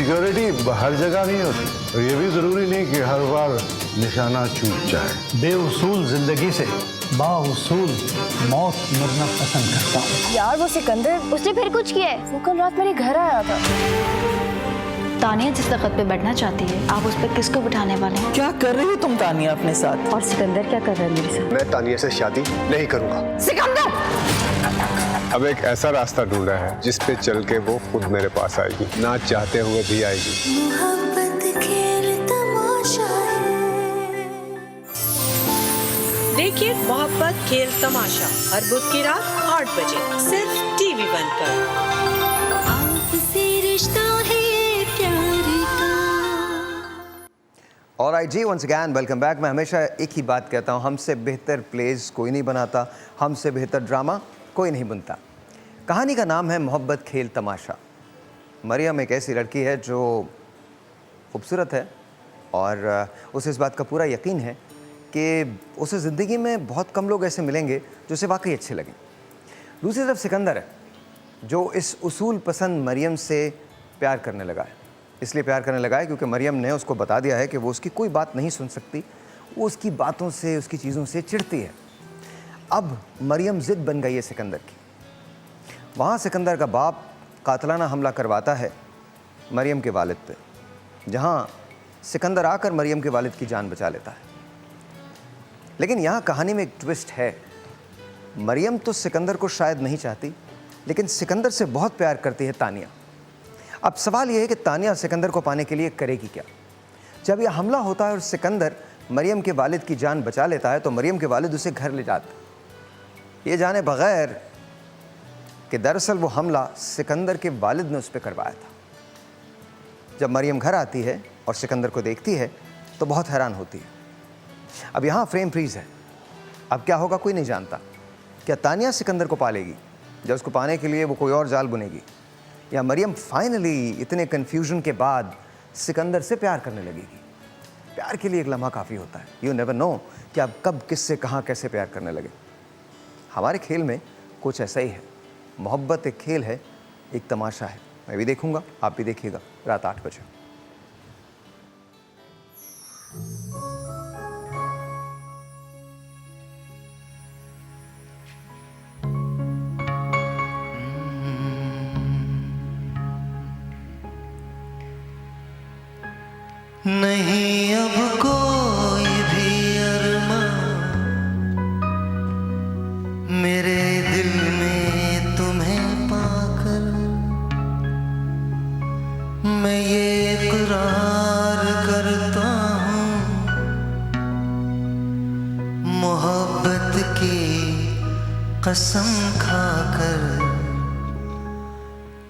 Security हर जगह नहीं होती और ये भी जरूरी नहीं कि हर बार निशाना चूक जाए। बेउसूल जिंदगी से बाउसूल मौत मरना पसंद करता हूँ। यार वो सिकंदर, उसने फिर कुछ किया है। वो कल रात मेरे घर आया था। तानिया जिस तख्त पे बैठना चाहती है, आप उस पर किसको बिठाने वाले हैं? क्या कर रही हो तुम तानिया अपने साथ? और सिकंदर क्या कर रहा है मेरे साथ? मैं तानिया से शादी नहीं करूंगा। सिकंदर! अब एक ऐसा रास्ता ढूंढा है जिस पे चल के वो खुद मेरे पास आएगी, ना चाहते हुए भी आएगी। मोहब्बत खेल तमाशा है। देखिए मोहब्बत खेल तमाशा हर बुध की रात 8 बजे सिर्फ टीवी 1 पर। आपसे रिश्ता है प्यार का। ऑलराइट जी, वंस अगैन वेलकम बैक। मैं हमेशा एक ही बात कहता हूँ, हमसे बेहतर प्लेस कोई नहीं बनाता, हमसे बेहतर ड्रामा कोई नहीं बनता। कहानी का नाम है मोहब्बत खेल तमाशा। मरियम एक ऐसी लड़की है जो खूबसूरत है और उसे इस बात का पूरा यकीन है कि उसे ज़िंदगी में बहुत कम लोग ऐसे मिलेंगे जो उसे वाकई अच्छे लगें। दूसरी तरफ सिकंदर है जो इस उसूल पसंद मरियम से प्यार करने लगा है। इसलिए प्यार करने लगा है क्योंकि मरियम ने उसको बता दिया है कि वो उसकी कोई बात नहीं सुन सकती, वो उसकी बातों से, उसकी चीज़ों से चिढ़ती है। अब मरियम ज़िद बन गई है सिकंदर की। वहाँ सिकंदर का बाप कातलाना हमला करवाता है मरियम के वालिद पे, जहाँ सिकंदर आकर मरियम के वालिद की जान बचा लेता है। लेकिन यहाँ कहानी में एक ट्विस्ट है। मरियम तो सिकंदर को शायद नहीं चाहती, लेकिन सिकंदर से बहुत प्यार करती है तानिया। अब सवाल यह है कि तानिया सिकंदर को पाने के लिए करेगी क्या? जब यह हमला होता है और सिकंदर मरियम के वालिद की जान बचा लेता है तो मरियम के वालिद उसे घर ले जाते, ये जाने बगैर कि दरअसल वो हमला सिकंदर के वालिद ने उस पर करवाया था। जब मरियम घर आती है और सिकंदर को देखती है तो बहुत हैरान होती है। अब यहाँ फ्रेम फ्रीज है। अब क्या होगा कोई नहीं जानता। क्या तानिया सिकंदर को पालेगी, या उसको पाने के लिए वो कोई और जाल बुनेगी, या मरियम फाइनली इतने कन्फ्यूजन के बाद सिकंदर से प्यार करने लगेगी? प्यार के लिए एक लम्हा काफ़ी होता है। यू नेवर नो कि आप कब, किससे, कहाँ, कैसे प्यार करने लगे। हमारे खेल में कुछ ऐसा ही है। मोहब्बत एक खेल है, एक तमाशा है। मैं भी देखूंगा, आप भी देखिएगा, रात 8 बजे। नहीं अब कोई भी अरमां मेरे दिल में तुम्हें पाकर, मैं ये इकरार करता हूँ मोहब्बत की कसम खाकर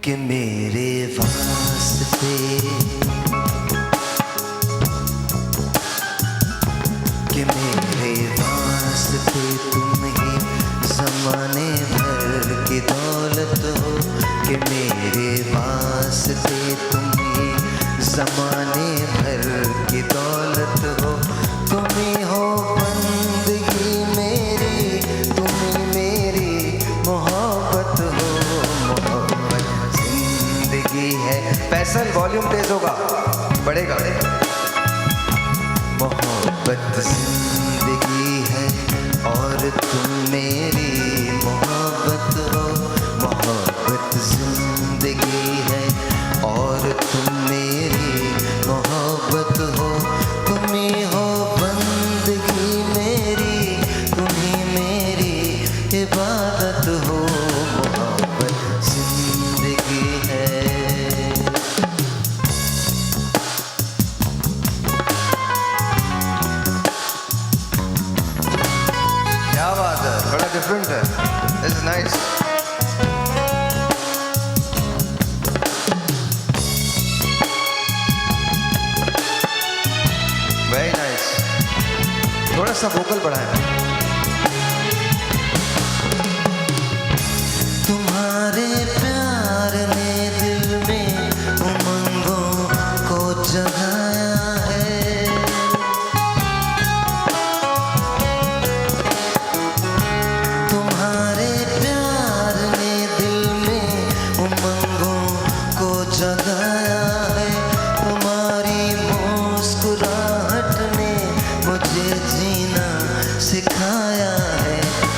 कि मेरे वास्ते तुम ही ज़माने भर की दौलत हो, कि मेरे वास्ते तुम ही ज़माने भर की दौलत हो। तुम ही हो बंदगी मेरी, तुम ही मेरी मोहब्बत हो। मोहब्बत जिंदगी है। फैसल वॉल्यूम तेज होगा, बढ़ेगा। मोहब्बत जिंदगी है और तुम मेरी मोहब्बत हो। मोहब्बत जिंदगी है और तुम मेरी मोहब्बत हो। तुम ही हो बंदगी मेरी, तुम ही मेरी इबादत हो। मोहब्बत जिंदगी है। थोड़ा डिफरेंट है। This is nice. Very nice. थोड़ा सा वोकल बढ़ाएं। तुम्हारे प्यार ने दिल में उमंगों को जगाया है। तुम्हारे प्यार ने दिल में उमंगों को जगाया है। सिखाया है।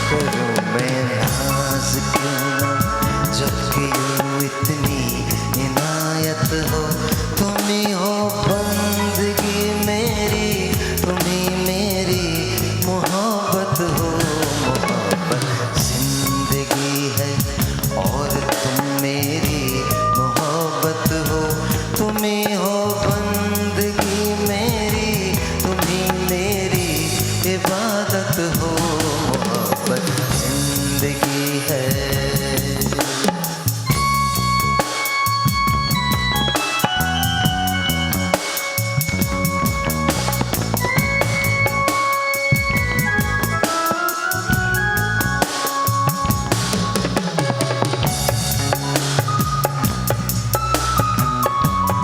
करूं मैं नाज क्यों ना जबकि यूं इतनी इनायत हो। तुम ही हो बंदगी मेरी, तुम ही मेरी मोहब्बत हो। मोहब्बत जिंदगी है और तुम मेरी मोहब्बत हो। तुम ही हो बंदगी मेरी, तुम ही मेरी इबादत हो। मोहब्बत जिंदगी है।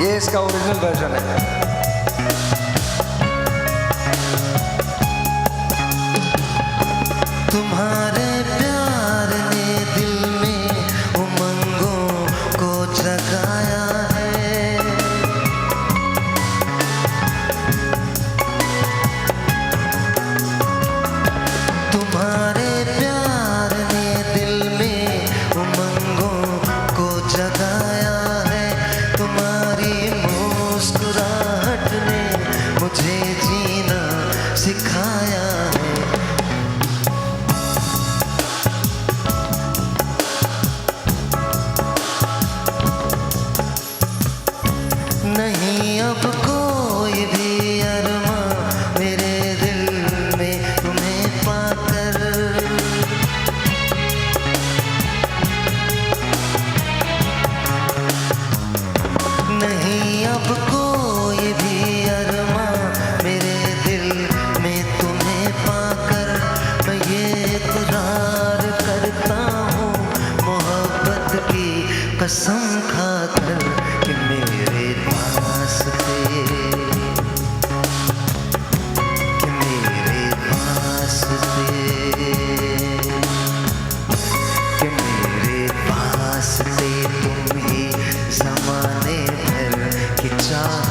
ये इसका ओरिजिनल वर्जन है। तुम्हारे प्यार ने दिल में उमंगों को जगाया है। तुम्हारे प्यार ने दिल में उमंगों को जगाया है। तुम्हारी मुस्कुराहट ने मुझे जीना सिखाया है। नहीं अब कोई भी अरमा मेरे दिल में तुम्हें पाकर। नहीं अब कोई भी अरमा मेरे दिल में तुम्हें पाकर। मैं ये इकरार करता हूँ मोहब्बत की कसम खाकर कि मेरे पास थे, कि मेरे पास थे, कि मेरे पास थे। तुम ही ज़माने भर की चाह